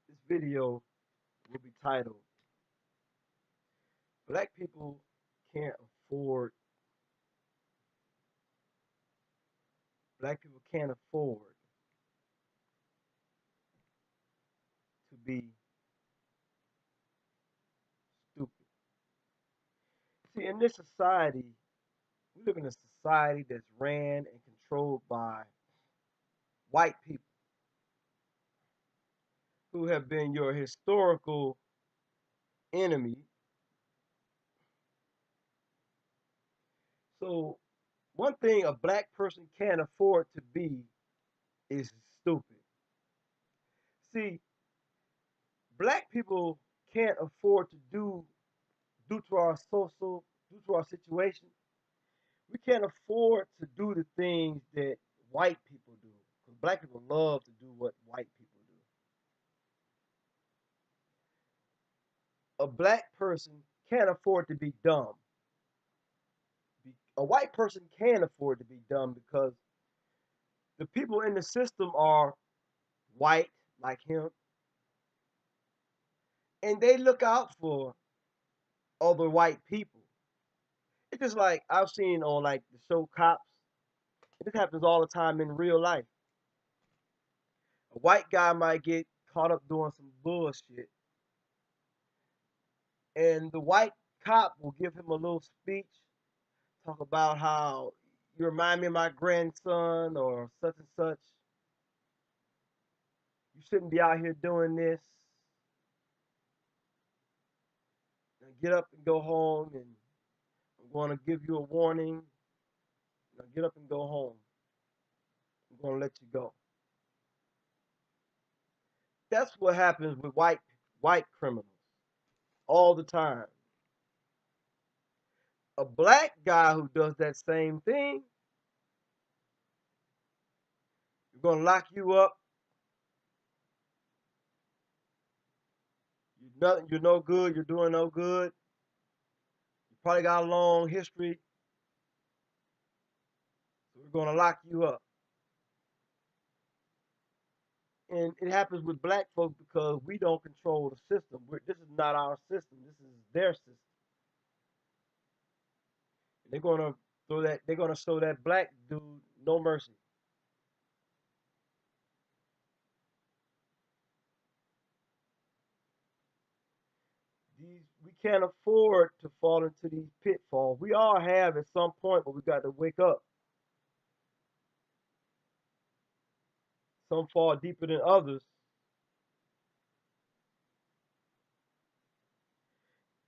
This video will be titled Black People Can't Afford Black People Can't Afford to be stupid. See, in this society, we live in a society that's ran and controlled by white people who have been your historical enemy. So one thing a black person can't afford to be is stupid. See, black people can't afford to due to our social, due to our situation, we can't afford to do the things that white people do. Because black people love to do what white people do. A black person can't afford to be dumb. A white person can afford to be dumb because the people in the system are white, like him, and they look out for other white people. It's just like I've seen on like the show Cops. This happens all the time in real life. A white guy might get caught up doing some bullshit, and the white cop will give him a little speech, talk about how you remind me of my grandson or such and such. You shouldn't be out here doing this. Now get up and go home, and I'm going to give you a warning. Now get up and go home. I'm going to let you go. That's what happens with white criminals all the time. A black guy who does that same thing, you're going to lock you up. You're no good. You're doing no good. You probably got a long history, so we're going to lock you up. And it happens with black folks because we don't control the system. This is not our system. This is their system. They're gonna throw that. They're gonna show that black dude no mercy. We can't afford to fall into these pitfalls. We all have at some point, but we got to wake up. Some fall deeper than others,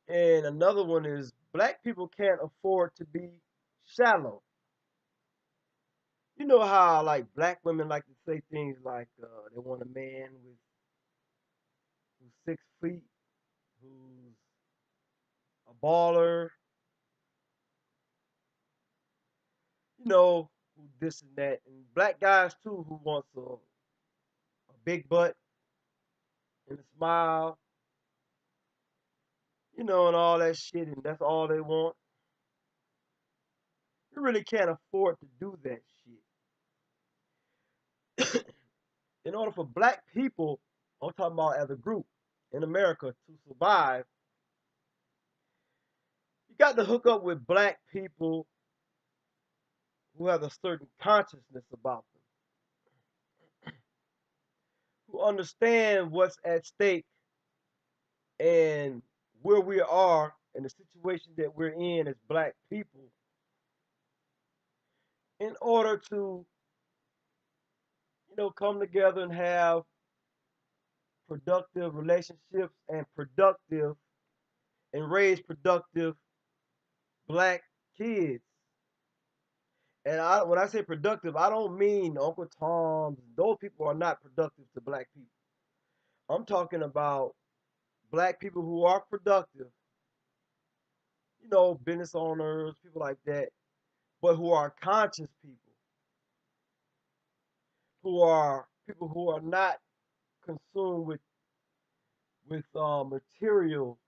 and another one is black people can't afford to be shallow. You know how like black women like to say things like they want a man who's 6 feet, who's a baller, who this and that, and black guys too who wants a big butt and a smile, and all that shit, and that's all they want. You really can't afford to do that shit. In order for black people, I'm talking about as a group in America to survive, you got to hook up with black people who have a certain consciousness about them, who understand what's at stake and where we are and the situation that we're in as black people in order to, come together and have productive relationships and raise productive black kids. And when I say productive, I don't mean Uncle Tom's. Those people are not productive to black people. I'm talking about black people who are productive, business owners, people like that, but who are conscious people, who are people who are not consumed with material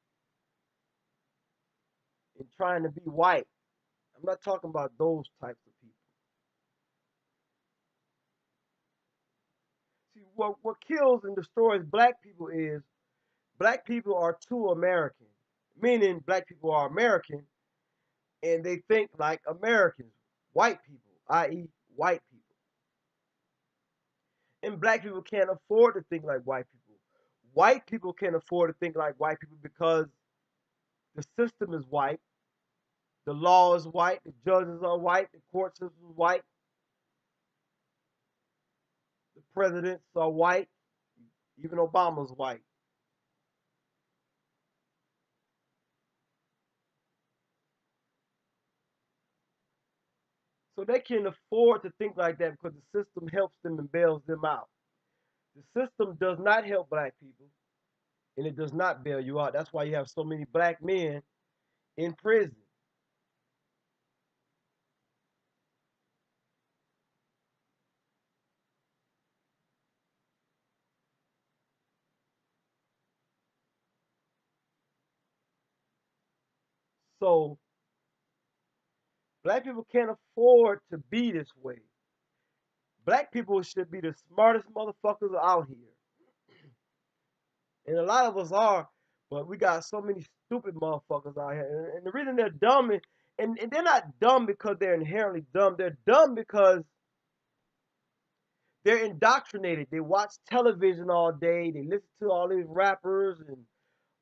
and trying to be white. I'm not talking about those types of people. See, what kills and destroys black people is black people are too American, meaning black people are American and they think like Americans, white people, i.e., white people. And black people can't afford to think like white people. White people can't afford to think like white people because the system is white, the law is white, the judges are white, the court system is white, the presidents are white, even Obama's white. So they can afford to think like that because the system helps them and bails them out. The system does not help black people and it does not bail you out. That's why you have so many black men in prison. So black people can't afford to be this way. Black people should be the smartest motherfuckers out here. And a lot of us are, but we got so many stupid motherfuckers out here. And the reason they're dumb is, and they're not dumb because they're inherently dumb. They're dumb because they're indoctrinated. They watch television all day. They listen to all these rappers and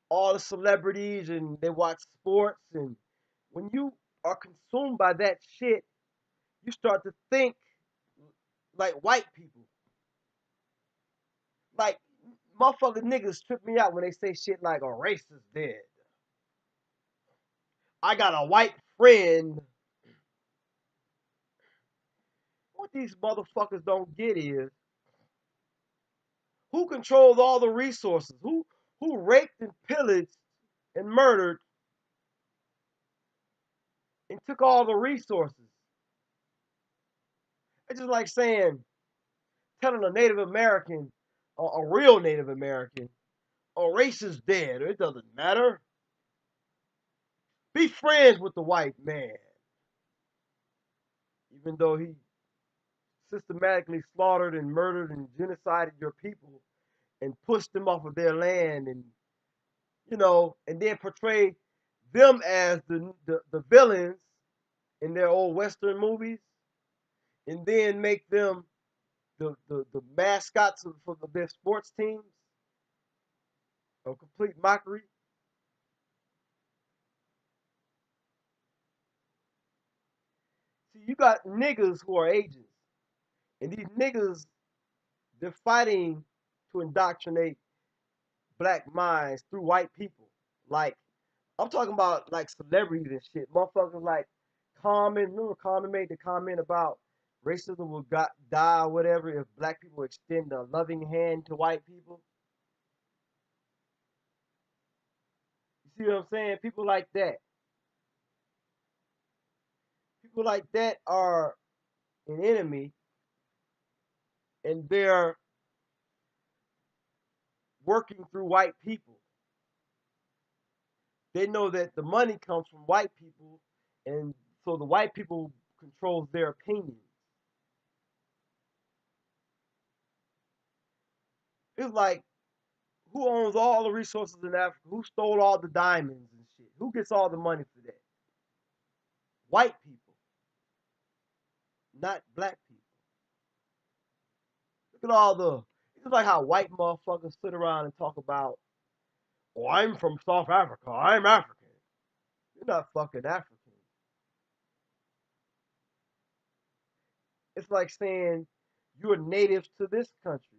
all the celebrities, and they watch sports. And when you are consumed by that shit, you start to think like white people. Like motherfucking niggas trip me out when they say shit like a race is dead. I got a white friend. What these motherfuckers don't get is who controls all the resources? Who raped and pillaged and murdered and took all the resources? It's just like saying, telling a Native American, a real Native American, a race is dead. It doesn't matter. Be friends with the white man, even though he systematically slaughtered and murdered and genocided your people and pushed them off of their land, and and then portray them as the villains in their old Western movies, and then make them the mascots for their sports teams. A complete mockery. See, you got niggas who are agents, and these niggas, they're fighting to indoctrinate black minds through white people. Like, I'm talking about like celebrities and shit. Motherfuckers like Common. Remember Common made the comment about racism will die or whatever if black people extend a loving hand to white people. You see what I'm saying? People like that are an enemy, and they're working through white people. They know that the money comes from white people, and so the white people controls their opinions. It's like, who owns all the resources in Africa? Who stole all the diamonds and shit? Who gets all the money for that? White people, not black people. Look at all the. It's like how white motherfuckers sit around and talk about, "Oh, I'm from South Africa. I'm African." You're not fucking African. It's like saying you're native to this country.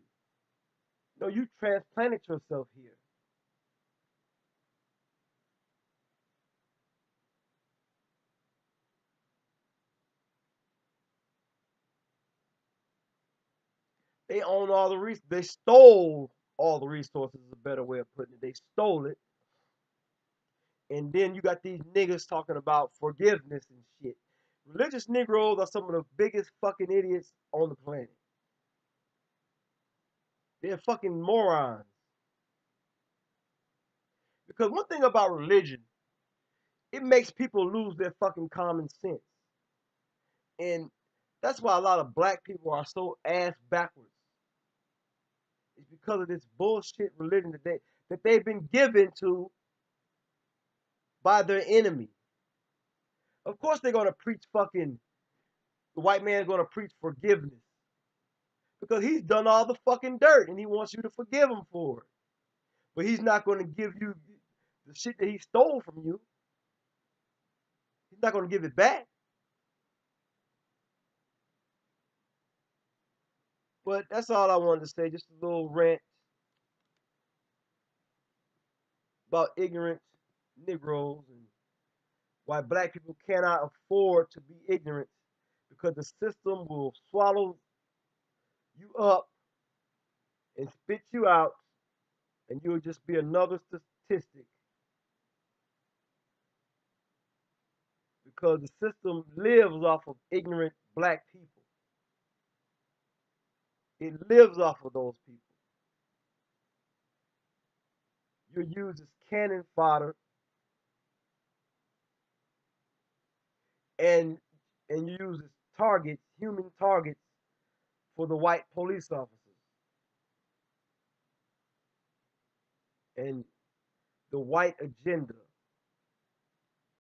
No, you transplanted yourself here. They own all the They stole all the resources. Is a better way of putting it. They stole it, and then you got these niggas talking about forgiveness and shit. Religious Negroes are some of the biggest fucking idiots on the planet. They're fucking morons. Because one thing about religion, it makes people lose their fucking common sense. And that's why a lot of black people are so ass backwards. It's because of this bullshit religion that they've been given to by their enemy. Of course they're gonna preach fucking the white man's gonna preach forgiveness because he's done all the fucking dirt and he wants you to forgive him for it. But he's not gonna give you the shit that he stole from you. He's not gonna give it back. But that's all I wanted to say. Just a little rant about ignorant Negroes and why black people cannot afford to be ignorant because the system will swallow you up and spit you out, and you'll just be another statistic because the system lives off of ignorant black people. It lives off of those people. You're used as cannon fodder, and you use as targets, human targets, for the white police officers and the white agenda.